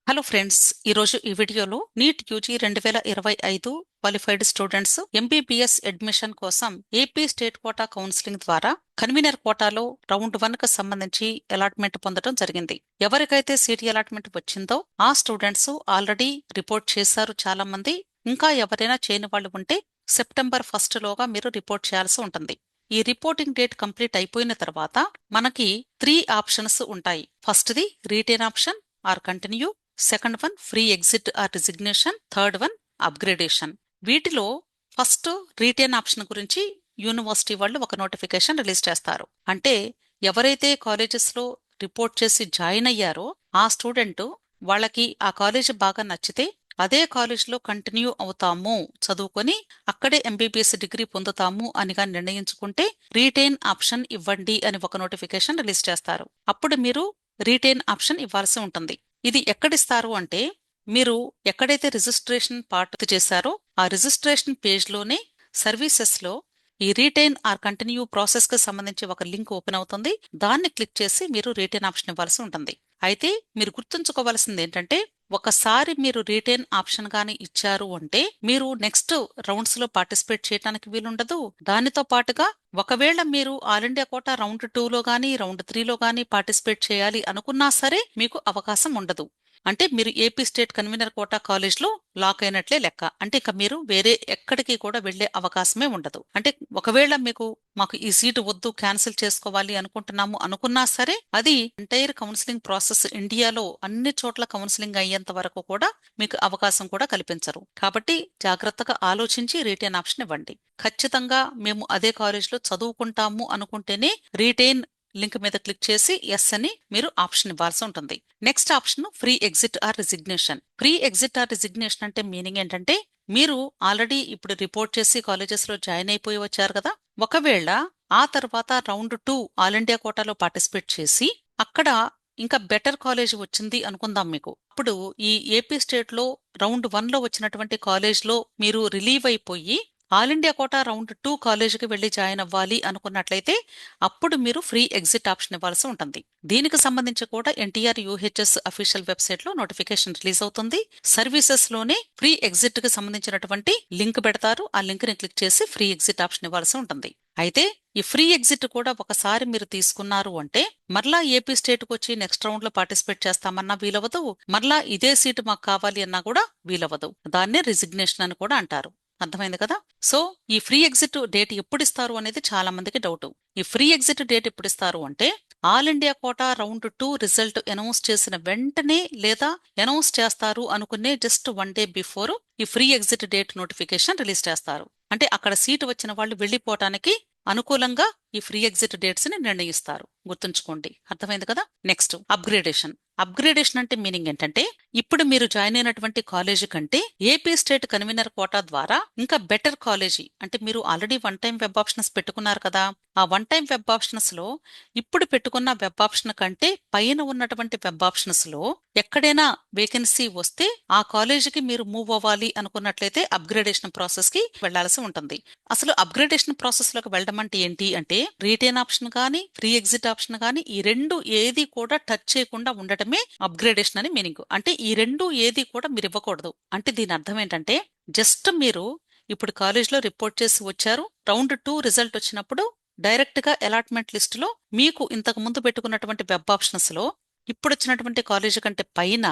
Hello friends, ఈరోజు ఈ వీడియోలో NEET UG 2025 qualified students MBBS admission కోసం ఏపీ స్టేట్ కోటా కౌన్సిలింగ్ ద్వారా కన్వీనర్ కోటాలో రౌండ్ 1 కు సంబంధించి అలాట్మెంట్ పొందడం జరిగింది. ఎవరికైతే సీట్ అలాట్మెంట్ వచ్చిందో ఆ స్టూడెంట్స్ ఆల్రెడీ రిపోర్ట్ చేశారు చాలా మంది. ఇంకా ఎవరైనా చేయని వాళ్ళు ఉంటే సెప్టెంబర్ 1 లోగా మీరు రిపోర్ట్ చేయాల్సి ఉంటుంది. ఈ రిపోర్టింగ్ డేట్ కంప్లీట్ అయిపోయిన తర్వాత మనకి 3 ఆప్షన్స్ ఉంటాయి. ఫస్ట్ది retain option or continue, second one free exit or resignation, third one upgradation. వీటిలో ఫస్ట్ రీటైన్ ఆప్షన్ గురించి యూనివర్సిటీ వాళ్ళు ఒక నోటిఫికేషన్ రిలీజ్ చేస్తారు. అంటే ఎవరైతే కాలేజెస్ లో రిపోర్ట్ చేసి జాయిన్ అయ్యారో ఆ స్టూడెంట్ వాళ్ళకి ఆ కాలేజ్ బాగా నచ్చితే అదే కాలేజ్లో కంటిన్యూ అవుతాము, చదువుకొని అక్కడే ఎంబీబీఎస్ డిగ్రీ పొందుతాము అనిగా నిర్ణయించుకుంటే రీటైన్ ఆప్షన్ ఇవ్వండి అని ఒక నోటిఫికేషన్ రిలీజ్ చేస్తారు. అప్పుడు మీరు రీటైన్ ఆప్షన్ ఇవ్వాల్సి ఉంటుంది. ఇది ఎక్కడిస్తారు అంటే మీరు ఎక్కడైతే రిజిస్ట్రేషన్ పార్ట్ చేశారో ఆ రిజిస్ట్రేషన్ పేజ్లోనే సర్వీసెస్లో ఈ రీటైన్ ఆర్ కంటిన్యూ ప్రాసెస్ కి సంబంధించి ఒక లింక్ ఓపెన్ అవుతుంది. దాన్ని క్లిక్ చేసి మీరు రీటైన్ ఆప్షన్ ఇవ్వాల్సి ఉంటుంది. అయితే మీరు గుర్తుంచుకోవాల్సింది ఏంటంటే ఒకసారి మీరు రీటైన్ ఆప్షన్ గాని ఇచ్చారు అంటే మీరు నెక్స్ట్ రౌండ్స్ లో పార్టిసిపేట్ చేయడానికి వీలుండదు. దానితో పాటుగా ఒకవేళ మీరు ఆల్ ఇండియా కోటా రౌండ్ 2 లో గానీ రౌండ్ 3 లో గానీ పార్టిసిపేట్ చేయాలి అనుకున్నా సరే మీకు అవకాశం ఉండదు. అంటే మీరు AP state convener quota college లో లాక్ అయినట్లే లెక్క. అంటే ఇక మీరు వేరే ఎక్కడికి కూడా వెళ్లే అవకాశమే ఉండదు. అంటే ఒకవేళ మీకు మాకు ఈ సీటు వద్దు, క్యాన్సిల్ చేసుకోవాలి అనుకుంటున్నాము అనుకున్నా సరే అది ఎంటైర్ కౌన్సిలింగ్ ప్రాసెస్ ఇండియాలో అన్ని చోట్ల కౌన్సిలింగ్ అయ్యేంత వరకు కూడా మీకు అవకాశం కూడా కల్పించరు. కాబట్టి జాగ్రత్తగా ఆలోచించి రీటైన్ ఆప్షన్ ఇవ్వండి. ఖచ్చితంగా మేము అదే కాలేజ్లో చదువుకుంటాము అనుకుంటేనే రీటైన్ లింక్ మీద క్లిక్ చేసి ఎస్ అని మీరు ఆప్షన్ ఇవ్వాల్సి ఉంటుంది. Next option free exit or resignation. Free exit or resignation అంటే మీనింగ్ ఏంటంటే మీరు ఆల్రెడీ ఇప్పుడు రిపోర్ట్ చేసి కాలేజెస్ లో జాయిన్ అయిపోయి వచ్చారు కదా. ఒకవేళ ఆ తర్వాత రౌండ్ 2 ఆల్ ఇండియా కోటాలో పార్టిసిపేట్ చేసి అక్కడ ఇంకా బెటర్ కాలేజ్ వచ్చింది అనుకుందాం మీకు. అప్పుడు ఈ ఏపీ స్టేట్ లో రౌండ్ 1 లో వచ్చినటువంటి కాలేజ్ లో మీరు రిలీవ్ అయిపోయి ఆల్ ఇండియా కోటా రౌండ్ 2 కాలేజీకి వెళ్లి జాయిన్ అవ్వాలి అనుకున్నట్లయితే అప్పుడు మీరు ఫ్రీ ఎగ్జిట్ ఆప్షన్ ఇవ్వాల్సి ఉంటుంది. దీనికి సంబంధించి కూడా ఎన్టీఆర్ యూహెచ్ఎస్ అఫీషియల్ వెబ్సైట్ లో నోటిఫికేషన్ రిలీజ్ అవుతుంది. సర్వీసెస్ లోనే ఫ్రీ ఎగ్జిట్ కి సంబంధించినటువంటి లింక్ పెడతారు. ఆ లింక్ ని క్లిక్ చేసి ఫ్రీ ఎగ్జిట్ ఆప్షన్ ఇవ్వాల్సి ఉంటుంది. అయితే ఈ ఫ్రీ ఎగ్జిట్ కూడా ఒకసారి మీరు తీసుకున్నారు అంటే మరలా ఏపీ స్టేట్ కు వచ్చి నెక్స్ట్ రౌండ్ లో పార్టిసిపేట్ చేస్తామన్నా వీలవదు, మరలా ఇదే సీటు మాకు కావాలి అన్నా కూడా వీలవదు. దాన్నే రిజిగ్నేషన్ అని కూడా అంటారు. అర్థమైంది కదా. సో ఈ ఫ్రీ ఎగ్జిట్ డేట్ ఎప్పుడు ఇస్తారు అనేది చాలా మందికి డౌట్. ఈ ఫ్రీ ఎగ్జిట్ డేట్ ఎప్పుడు ఇస్తారు అంటే all India quota round 2 result announce చేసిన వెంటనే లేదా అనౌన్స్ చేస్తారు అనుకునే జస్ట్ 1 డే బిఫోర్ ఈ free exit date notification release చేస్తారు. అంటే అక్కడ సీటు వచ్చిన వాళ్ళు వెళ్లిపోవటానికి అనుకూలంగా ఈ ఫ్రీ ఎగ్జిట్ డేట్స్ ని నిర్ణయిస్తారు. గుర్తుంచుకోండి. అర్థమైంది కదా. Next upgradation. అప్గ్రేడేషన్ అంటే మీనింగ్ ఏంటంటే ఇప్పుడు మీరు జాయిన్ అయినటువంటి కాలేజీ కంటే ఏపీ స్టేట్ కన్వీనర్ కోటా ద్వారా ఇంకా బెటర్ కాలేజీ, అంటే మీరు already one time web options పెట్టుకున్నారు కదా, ఆ వన్ టైం వెబ్ ఆప్షన్స్ లో ఇప్పుడు పెట్టుకున్న వెబ్ ఆప్షన్ కంటే పైన ఉన్నటువంటి వెబ్ ఆప్షన్స్ లో ఎక్కడైనా వేకెన్సీ వస్తే ఆ కాలేజీకి మీరు మూవ్ అవ్వాలి అనుకున్నట్లయితే అప్గ్రేడేషన్ ప్రాసెస్ కి వెళ్లాల్సి ఉంటుంది. అసలు అప్గ్రేడేషన్ ప్రాసెస్ లోకి వెళ్ళడం అంటే ఏంటి అంటే రీటైన్ ఆప్షన్ గానీ ఫ్రీ ఎగ్జిట్ ఆప్షన్ గానీ ఈ రెండు ఏది కూడా టచ్ చేయకుండా ఉండటమే అప్గ్రేడేషన్ అని మీనింగ్. అంటే ఈ రెండు ఏది కూడా మీరు ఇవ్వకూడదు. అంటే దీని అర్థం ఏంటంటే జస్ట్ మీరు ఇప్పుడు కాలేజ్లో రిపోర్ట్ చేసి వచ్చారు, రౌండ్ 2 రిజల్ట్ వచ్చినప్పుడు డైరెక్ట్ గా అలాట్మెంట్ లిస్ట్ లో మీకు ఇంతకు ముందు పెట్టుకున్నటువంటి వెబ్ ఆప్షన్స్ లో ఇప్పుడు వచ్చినటువంటి కాలేజీ కంటే పైన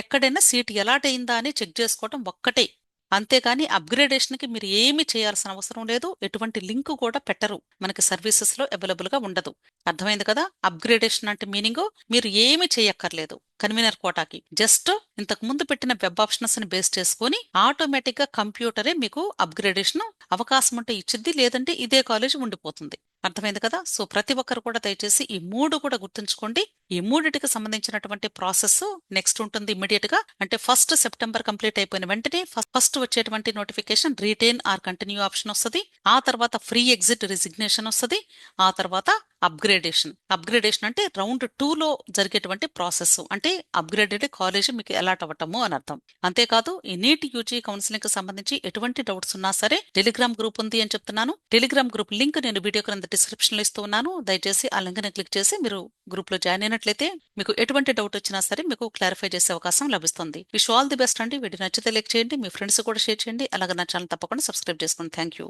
ఎక్కడైనా సీట్ అలాట్ అయిందా అని చెక్ చేసుకోవడం ఒక్కటే. అంతేగాని అప్గ్రేడేషన్ కి మీరు ఏమి చేయాల్సిన అవసరం లేదు. ఎటువంటి లింక్ కూడా పెట్టరు, మనకి సర్వీసెస్ లో అవైలబుల్ గా ఉండదు. అర్థమైంది కదా. అప్గ్రేడేషన్ అంటే మీనింగ్ మీరు ఏమి చేయక్కర్లేదు. కన్వీనర్ కోటాకి జస్ట్ ఇంతకు ముందు పెట్టిన వెబ్ ఆప్షన్స్ ని బేస్ చేసుకుని ఆటోమేటిక్ గా కంప్యూటరే మీకు అప్గ్రేడేషన్ అవకాశం ఉంటే ఇచ్చిద్ది, లేదంటే ఇదే కాలేజ్ ఉండిపోతుంది. అర్థమైంది కదా. సో ప్రతి ఒక్కరు కూడా దయచేసి ఈ మూడు కూడా గుర్తుంచుకోండి. ఈ మూడిటికి సంబంధించినటువంటి ప్రాసెస్ నెక్స్ట్ ఉంటుంది ఇమీడియట్ గా. అంటే ఫస్ట్ సెప్టెంబర్ కంప్లీట్ అయిపోయిన వెంటనే ఫస్ట్ వచ్చేటువంటి notification retain or continue option వస్తుంది. ఆ తర్వాత ఫ్రీ ఎగ్జిట్ రిజిగ్నేషన్ వస్తుంది. ఆ తర్వాత అప్గ్రేడేషన్. అప్గ్రేడేషన్ అంటే రౌండ్ 2 లో జరిగేటువంటి ప్రాసెస్. అంటే అప్గ్రేడెడ్ కాలేజ్ మీకు అలాట్ అవ్వటము అని అర్థం. అంతేకాదు ఈ నీట్ యూజీ కౌన్సిలింగ్ కి సంబంధించి ఎటువంటి డౌట్స్ ఉన్నా సరే టెలిగ్రామ్ గ్రూప్ ఉంది అని చెప్తున్నాను. టెలిగ్రామ్ గ్రూప్ లింక్ నేను వీడియో క్రింద డిస్క్రిప్షన్ లో ఇస్తూ ఉన్నాను. దయచేసి ఆ లింక్ ని క్లిక్ చేసి మీరు గ్రూప్ లో జాయిన్ అయినట్లు చేసినట్లయితే మీకు ఎటువంటి డౌట్ వచ్చినా సరే మీకు క్లారిఫై చేసే అవకాశం లభిస్తుంది. విష్ ఆల్ ది బెస్ట్ అండి. వీడియో నచ్చితే లైక్ చేయండి, మీ ఫ్రెండ్స్ కూడా షేర్ చేయండి, అలాగే నా ఛానల్ తప్పకుండా సబ్స్క్రైబ్ చేసుకోండి. Thank you.